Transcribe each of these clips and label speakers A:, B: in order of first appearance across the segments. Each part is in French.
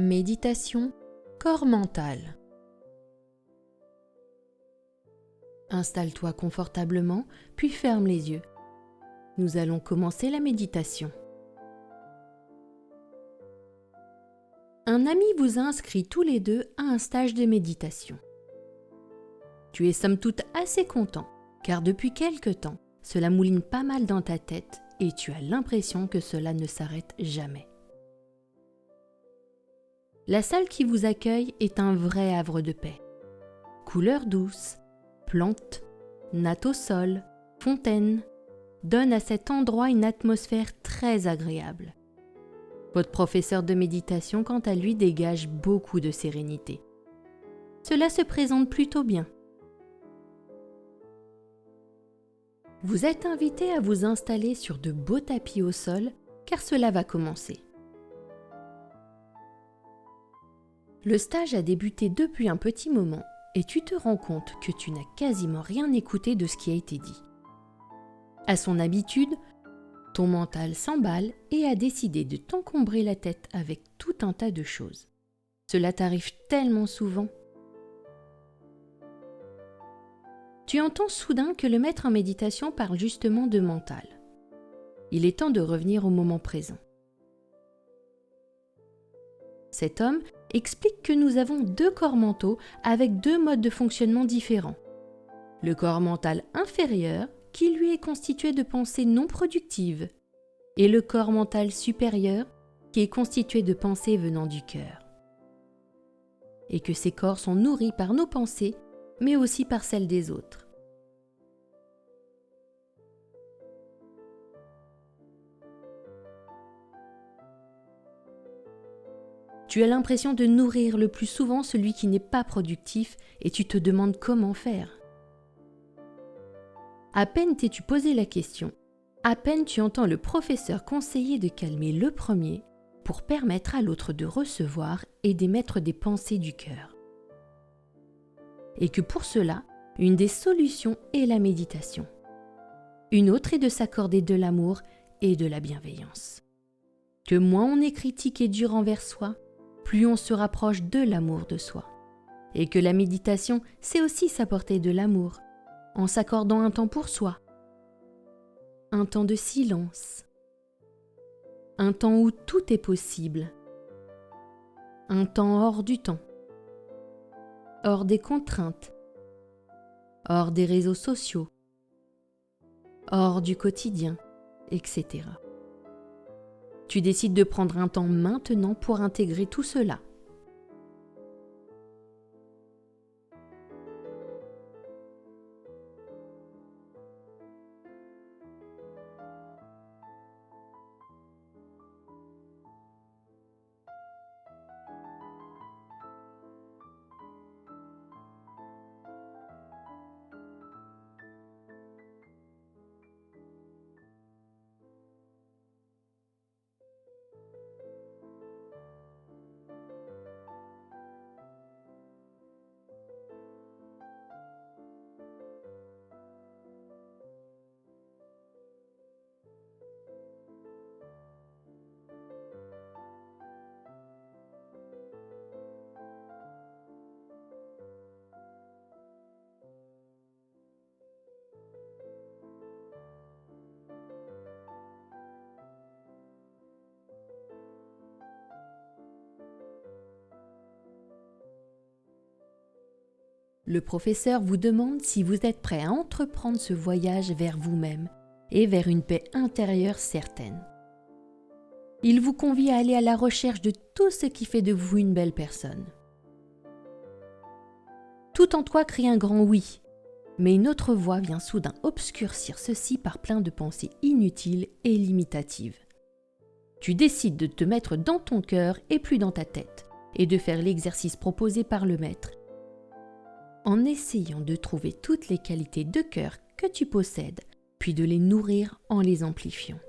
A: Méditation, corps mental. Installe-toi confortablement, puis ferme les yeux. Nous allons commencer la méditation. Un ami vous a inscrit tous les deux à un stage de méditation. Tu es somme toute assez content, car depuis quelque temps, cela mouline pas mal dans ta tête et tu as l'impression que cela ne s'arrête jamais. La salle qui vous accueille est un vrai havre de paix. Couleurs douces, plantes, nattes au sol, fontaines, donnent à cet endroit une atmosphère très agréable. Votre professeur de méditation, quant à lui, dégage beaucoup de sérénité. Cela se présente plutôt bien. Vous êtes invité à vous installer sur de beaux tapis au sol, car cela va commencer. Le stage a débuté depuis un petit moment et tu te rends compte que tu n'as quasiment rien écouté de ce qui a été dit. À son habitude, ton mental s'emballe et a décidé de t'encombrer la tête avec tout un tas de choses. Cela t'arrive tellement souvent. Tu entends soudain que le maître en méditation parle justement de mental. Il est temps de revenir au moment présent. Cet homme explique que nous avons deux corps mentaux avec deux modes de fonctionnement différents. Le corps mental inférieur, qui lui est constitué de pensées non productives, et le corps mental supérieur, qui est constitué de pensées venant du cœur. Et que ces corps sont nourris par nos pensées, mais aussi par celles des autres. Tu as l'impression de nourrir le plus souvent celui qui n'est pas productif et tu te demandes comment faire. À peine t'es-tu posé la question, à peine tu entends le professeur conseiller de calmer le premier pour permettre à l'autre de recevoir et d'émettre des pensées du cœur. Et que pour cela, une des solutions est la méditation. Une autre est de s'accorder de l'amour et de la bienveillance. Que moins on est critique et dur envers soi, plus on se rapproche de l'amour de soi. Et que la méditation, c'est aussi s'apporter de l'amour, en s'accordant un temps pour soi, un temps de silence, un temps où tout est possible, un temps hors du temps, hors des contraintes, hors des réseaux sociaux, hors du quotidien, etc. Tu décides de prendre un temps maintenant pour intégrer tout cela. Le professeur vous demande si vous êtes prêt à entreprendre ce voyage vers vous-même et vers une paix intérieure certaine. Il vous convie à aller à la recherche de tout ce qui fait de vous une belle personne. Tout en toi crie un grand oui, mais une autre voix vient soudain obscurcir ceci par plein de pensées inutiles et limitatives. Tu décides de te mettre dans ton cœur et plus dans ta tête, et de faire l'exercice proposé par le maître, en essayant de trouver toutes les qualités de cœur que tu possèdes, puis de les nourrir en les amplifiant.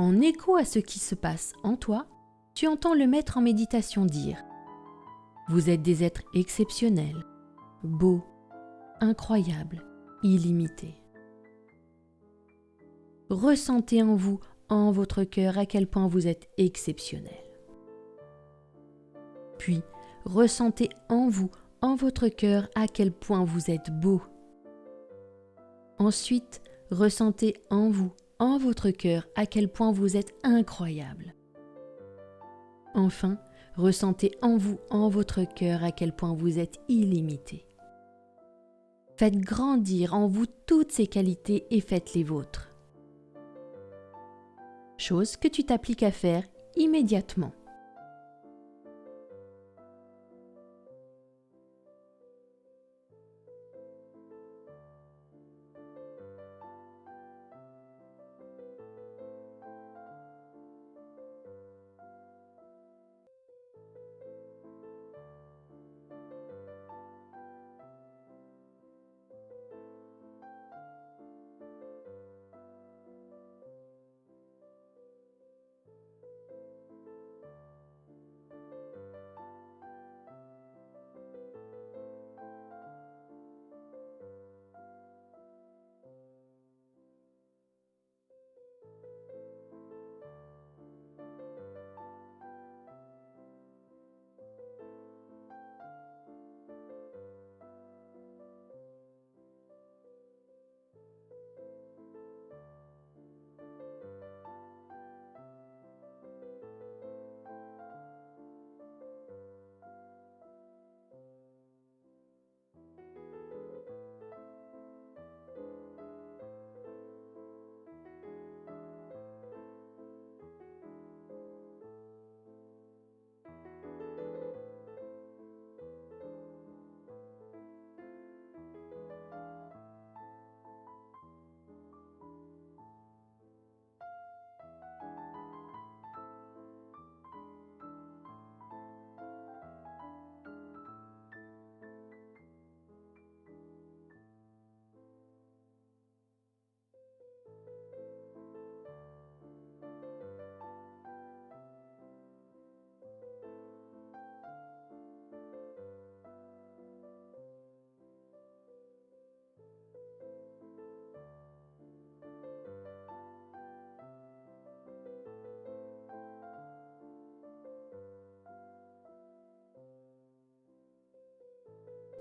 A: En écho à ce qui se passe en toi, tu entends le maître en méditation dire « Vous êtes des êtres exceptionnels, beaux, incroyables, illimités. » Ressentez en vous, en votre cœur, à quel point vous êtes exceptionnel. Puis, ressentez en vous, en votre cœur, à quel point vous êtes beau. Ensuite, ressentez en vous, en votre cœur, à quel point vous êtes incroyable. Enfin, ressentez en vous, en votre cœur, à quel point vous êtes illimité. Faites grandir en vous toutes ces qualités et faites les vôtres. Chose que tu t'appliques à faire immédiatement.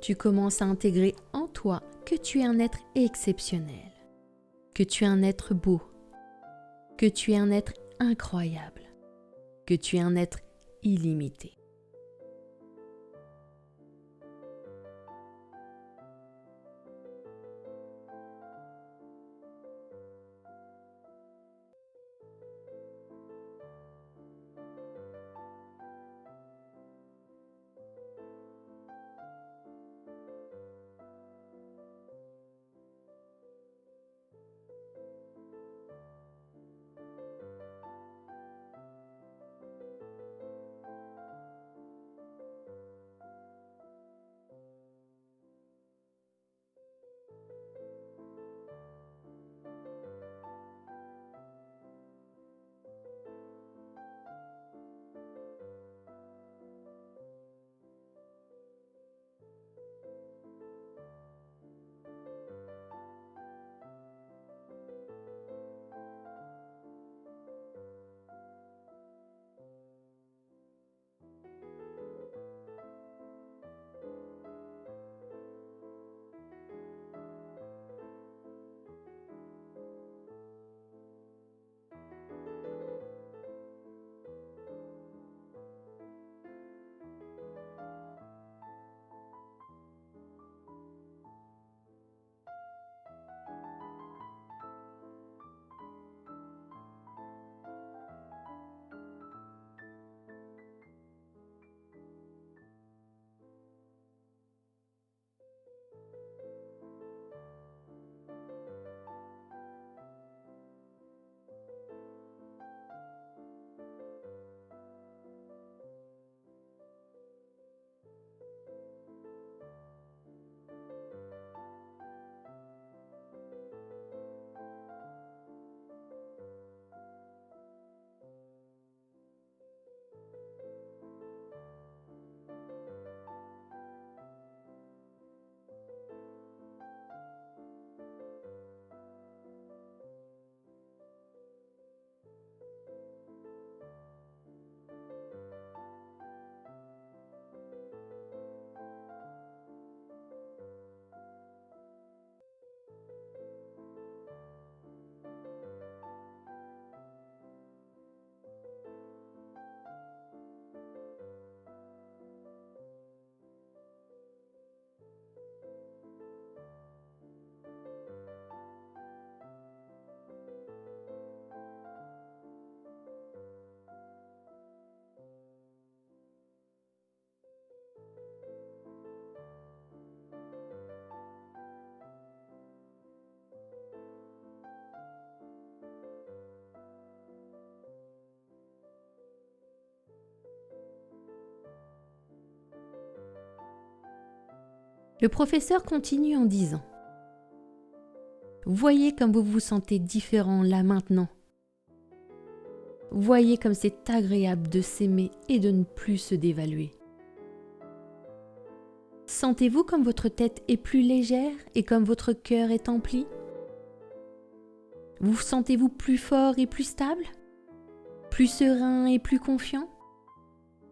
A: Tu commences à intégrer en toi que tu es un être exceptionnel, que tu es un être beau, que tu es un être incroyable, que tu es un être illimité. Le professeur continue en disant: voyez comme vous vous sentez différent là maintenant. Voyez comme c'est agréable de s'aimer et de ne plus se dévaluer. Sentez-vous comme votre tête est plus légère et comme votre cœur est empli? Vous sentez-vous plus fort et plus stable? Plus serein et plus confiant?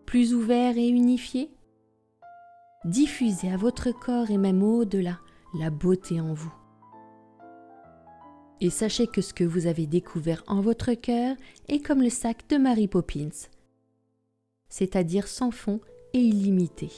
A: Plus ouvert et unifié? Diffusez à votre corps et même au-delà la beauté en vous. Et sachez que ce que vous avez découvert en votre cœur est comme le sac de Mary Poppins, c'est-à-dire sans fond et illimité.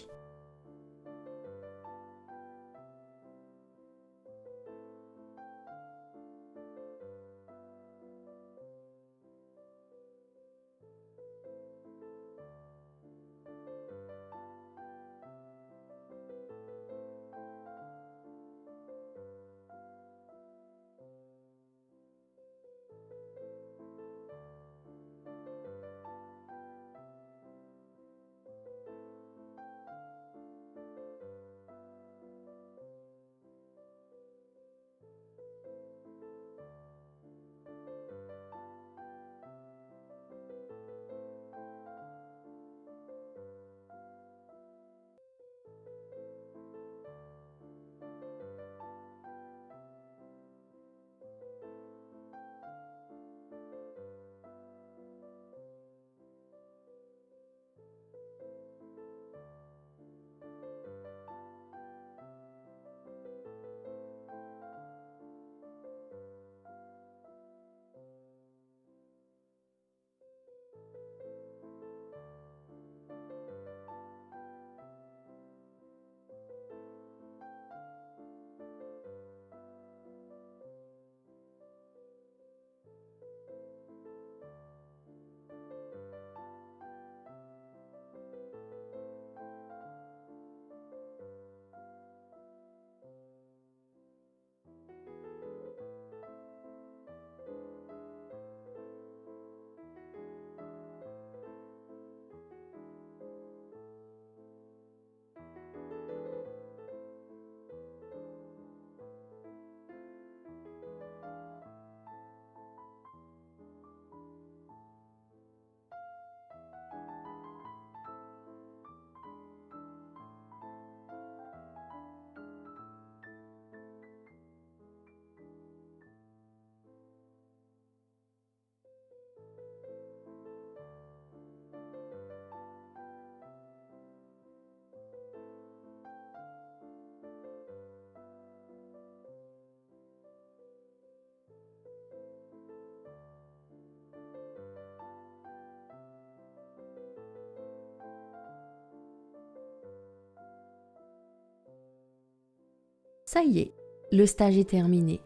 A: Ça y est, le stage est terminé.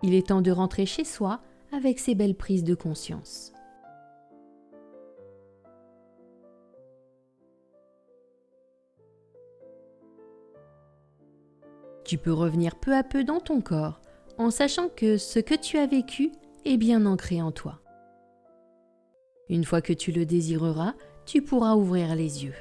A: Il est temps de rentrer chez soi avec ses belles prises de conscience. Tu peux revenir peu à peu dans ton corps en sachant que ce que tu as vécu est bien ancré en toi. Une fois que tu le désireras, tu pourras ouvrir les yeux.